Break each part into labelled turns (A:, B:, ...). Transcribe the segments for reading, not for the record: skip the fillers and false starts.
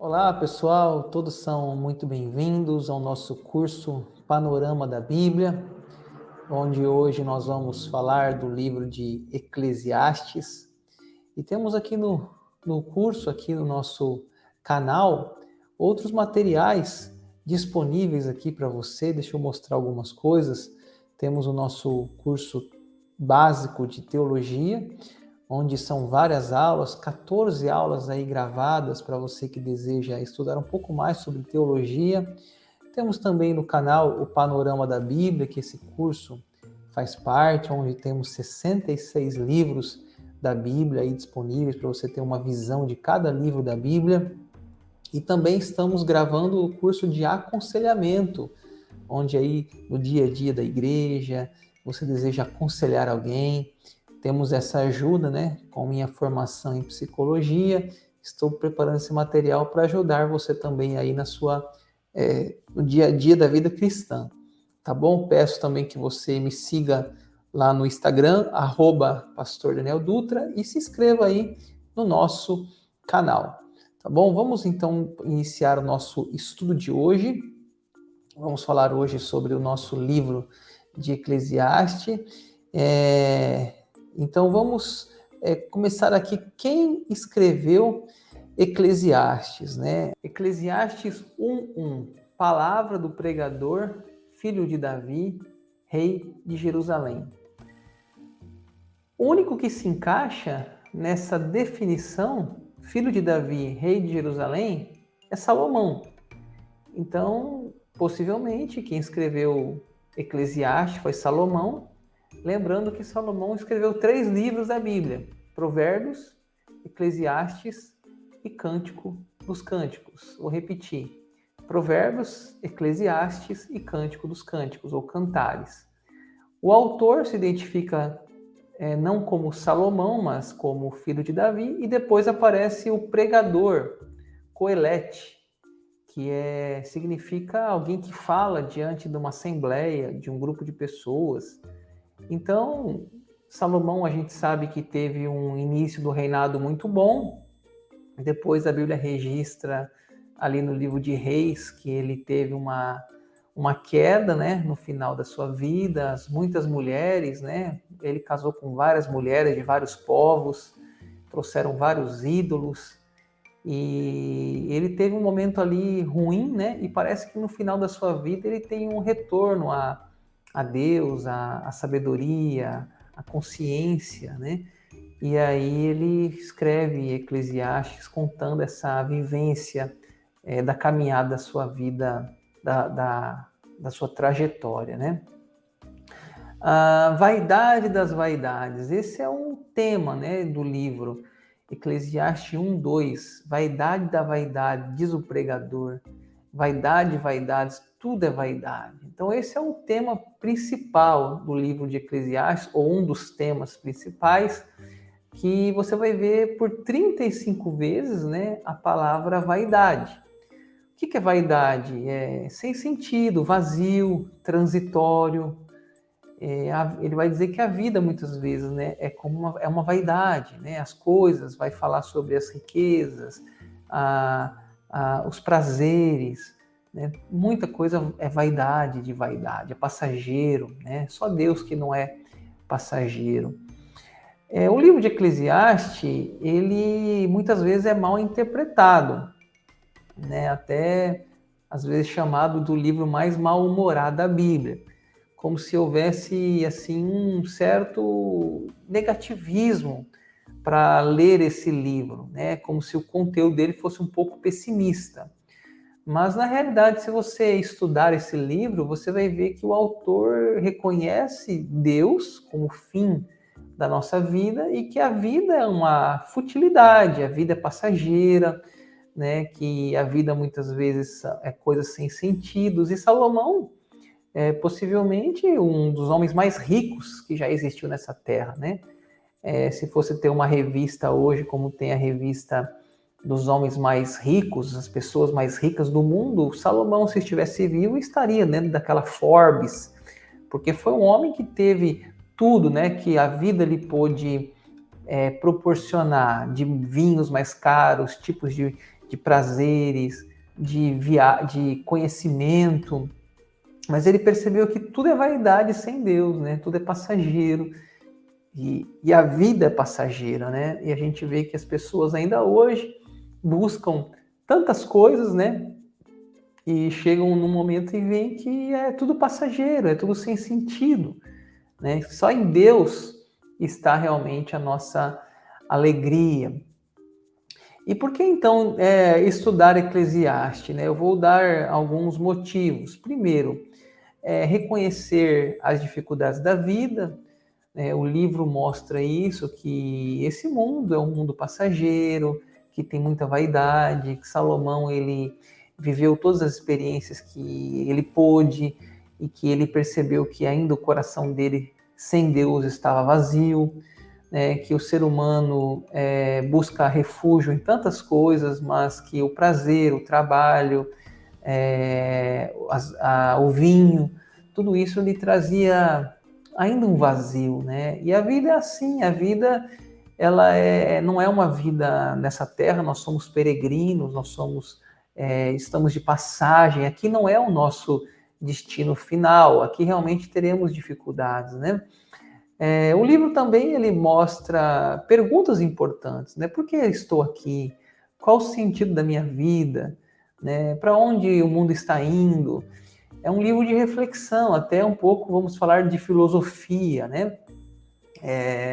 A: Olá, pessoal, todos são muito bem-vindos ao nosso curso Panorama da Bíblia, onde hoje nós vamos falar do livro de Eclesiastes. E temos aqui no curso, aqui no nosso canal, outros materiais disponíveis aqui para você. Deixa eu mostrar algumas coisas. Temos o nosso curso básico de teologia, onde são várias aulas, 14 aulas aí gravadas para você que deseja estudar um pouco mais sobre teologia. Temos também no canal o Panorama da Bíblia, que esse curso faz parte, onde temos 66 livros da Bíblia aí disponíveis para você ter uma visão de cada livro da Bíblia. E também estamos gravando o curso de aconselhamento, onde aí no dia a dia da igreja, você deseja aconselhar alguém, temos essa ajuda, né, com minha formação em psicologia, estou preparando esse material para ajudar você também aí no dia a dia da vida cristã, tá bom? Peço também que você me siga lá no Instagram, @Pastor Daniel Dutra, e se inscreva aí no nosso canal, tá bom? Vamos então iniciar o nosso estudo de hoje. Vamos falar hoje sobre o nosso livro de Eclesiastes. Então vamos começar aqui. Quem escreveu Eclesiastes, né? Eclesiastes 1:1, palavra do pregador, filho de Davi, rei de Jerusalém. O único que se encaixa nessa definição, filho de Davi, rei de Jerusalém, é Salomão. Então, possivelmente, quem escreveu Eclesiastes foi Salomão, lembrando que Salomão escreveu 3 livros da Bíblia: Provérbios, Eclesiastes e Cântico dos Cânticos. Vou repetir: Provérbios, Eclesiastes e Cântico dos Cânticos, ou Cantares. O autor se identifica não como Salomão, mas como filho de Davi, e depois aparece o pregador, Coelete, que significa alguém que fala diante de uma assembleia, de um grupo de pessoas. Então, Salomão, a gente sabe que teve um início do reinado muito bom. Depois a Bíblia registra ali no livro de Reis que ele teve uma queda, né, no final da sua vida, muitas mulheres, né? Ele casou com várias mulheres de vários povos, trouxeram vários ídolos, e ele teve um momento ali ruim, né? E parece que no final da sua vida ele tem um retorno a Deus, a sabedoria, a consciência, né? E aí ele escreve Eclesiastes contando essa vivência da caminhada da sua vida, da sua trajetória, né? A vaidade das vaidades, esse é um tema, né, do livro. Eclesiastes 1:2, vaidade da vaidade, diz o pregador, vaidade, vaidades, tudo é vaidade. Então esse é o tema principal do livro de Eclesiastes, ou um dos temas principais, que você vai ver por 35 vezes, né, a palavra vaidade. O que é vaidade? É sem sentido, vazio, transitório. Ele vai dizer que a vida muitas vezes, né, é uma vaidade, né? As coisas, vai falar sobre as riquezas, os prazeres, né? Muita coisa é vaidade de vaidade, é passageiro, né? Só Deus que não é passageiro. O livro de Eclesiastes, ele muitas vezes é mal interpretado, né? Até às vezes chamado do livro mais mal-humorado da Bíblia, como se houvesse assim um certo negativismo para ler esse livro, né? Como se o conteúdo dele fosse um pouco pessimista. Mas na realidade, se você estudar esse livro, você vai ver que o autor reconhece Deus como fim da nossa vida e que a vida é uma futilidade, a vida é passageira, né? Que a vida muitas vezes é coisa sem sentidos. E Salomão possivelmente um dos homens mais ricos que já existiu nessa terra, né? Se fosse ter uma revista hoje, como tem a revista dos homens mais ricos, as pessoas mais ricas do mundo, Salomão, se estivesse vivo, estaria dentro daquela Forbes, porque foi um homem que teve tudo, né, que a vida lhe pôde proporcionar, de vinhos mais caros, tipos de prazeres, de conhecimento, mas ele percebeu que tudo é vaidade sem Deus, né? Tudo é passageiro e a vida é passageira, né? E a gente vê que as pessoas ainda hoje buscam tantas coisas, né? E chegam num momento e veem que é tudo passageiro, é tudo sem sentido, né? Só em Deus está realmente a nossa alegria. E por que então estudar Eclesiastes, né? Eu vou dar alguns motivos. Primeiro, reconhecer as dificuldades da vida. O livro mostra isso, que esse mundo é um mundo passageiro, que tem muita vaidade, que Salomão ele viveu todas as experiências que ele pôde e que ele percebeu que ainda o coração dele sem Deus estava vazio, né? Que o ser humano busca refúgio em tantas coisas, mas que o prazer, o trabalho, o vinho, tudo isso lhe trazia ainda um vazio, né? E a vida é assim, a vida não é uma vida nessa terra, nós somos peregrinos, estamos de passagem, aqui não é o nosso destino final, aqui realmente teremos dificuldades, né? O livro também ele mostra perguntas importantes, né? Por que eu estou aqui? Qual o sentido da minha vida? Né? Para onde o mundo está indo? É um livro de reflexão, até um pouco vamos falar de filosofia, né?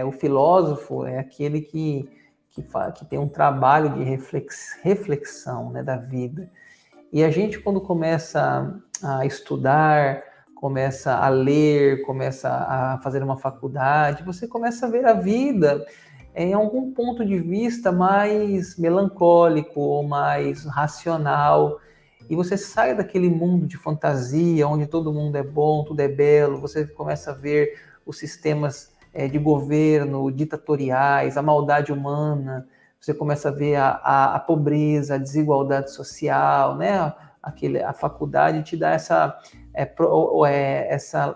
A: O filósofo é aquele que tem um trabalho de reflexão, né, da vida. E a gente, quando começa a estudar, começa a ler, começa a fazer uma faculdade, você começa a ver a vida em algum ponto de vista mais melancólico ou mais racional. E você sai daquele mundo de fantasia, onde todo mundo é bom, tudo é belo, você começa a ver os sistemas de governo ditatoriais, a maldade humana, você começa a ver a pobreza, a desigualdade social, né? A faculdade te dá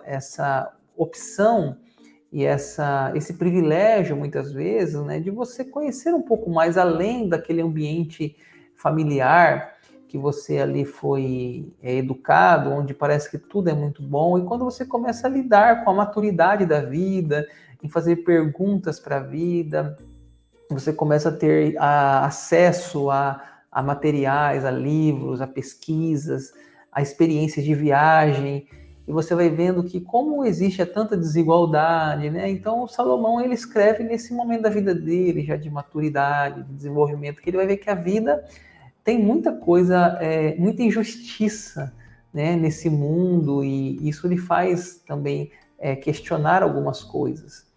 A: essa opção e esse privilégio, muitas vezes, né, de você conhecer um pouco mais além daquele ambiente familiar que você ali foi educado, onde parece que tudo é muito bom, e quando você começa a lidar com a maturidade da vida, em fazer perguntas para a vida, você começa a ter acesso a materiais, a livros, a pesquisas, a experiências de viagem, e você vai vendo que como existe tanta desigualdade, né? Então o Salomão ele escreve nesse momento da vida dele, já de maturidade, de desenvolvimento, que ele vai ver que a vida tem muita coisa, muita injustiça, né, nesse mundo, e isso lhe faz também questionar algumas coisas.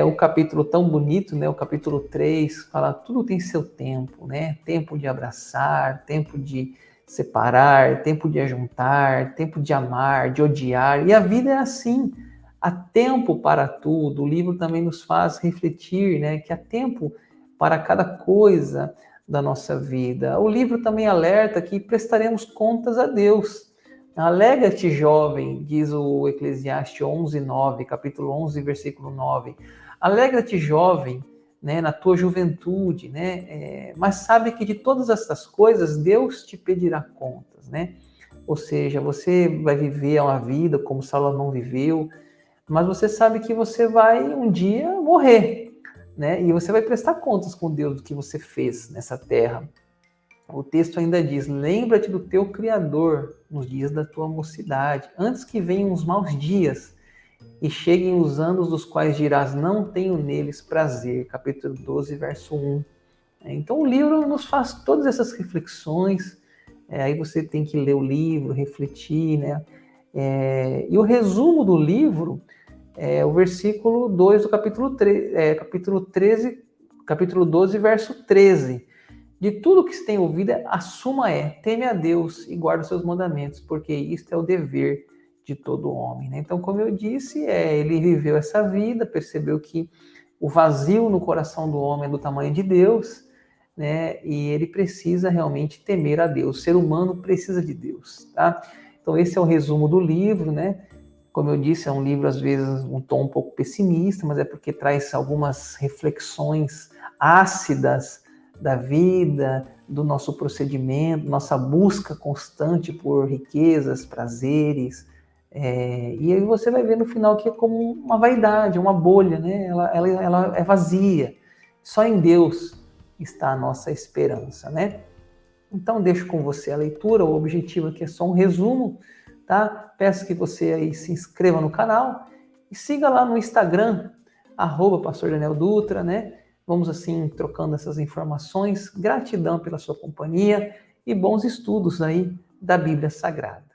A: O capítulo tão bonito, né, o capítulo 3, fala tudo tem seu tempo, né? Tempo de abraçar, tempo de separar, tempo de ajuntar, tempo de amar, de odiar, e a vida é assim, há tempo para tudo. O livro também nos faz refletir, né, que há tempo para cada coisa da nossa vida. O livro também alerta que prestaremos contas a Deus. Alegra-te, jovem, diz o Eclesiastes 11:9, capítulo 11, versículo 9. Alegra-te, jovem, né, na tua juventude, né? Mas sabe que de todas essas coisas Deus te pedirá contas, né? Ou seja, você vai viver uma vida como Salomão viveu, mas você sabe que você vai um dia morrer, né? E você vai prestar contas com Deus do que você fez nessa terra. O texto ainda diz: lembra-te do teu Criador nos dias da tua mocidade, antes que venham os maus dias e cheguem os anos dos quais dirás, não tenho neles prazer. Capítulo 12, verso 1. Então o livro nos faz todas essas reflexões, aí você tem que ler o livro, refletir, né? E o resumo do livro o versículo 2 do capítulo 12, verso 13. De tudo que se tem ouvido, a suma teme a Deus e guarda os seus mandamentos, porque isto é o dever de todo homem, né? Então, como eu disse, ele viveu essa vida, percebeu que o vazio no coração do homem é do tamanho de Deus, né? E ele precisa realmente temer a Deus. O ser humano precisa de Deus, tá? Então, esse é o resumo do livro, né? Como eu disse, é um livro, às vezes, um tom um pouco pessimista, mas é porque traz algumas reflexões ácidas da vida, do nosso procedimento, nossa busca constante por riquezas, prazeres, e aí você vai ver no final que é como uma vaidade, uma bolha, né? Ela é vazia. Só em Deus está a nossa esperança, né? Então deixo com você a leitura, o objetivo aqui é só um resumo, tá? Peço que você aí se inscreva no canal e siga lá no Instagram, @Pastor Daniel Dutra, né? Vamos assim trocando essas informações. Gratidão pela sua companhia e bons estudos aí da Bíblia Sagrada.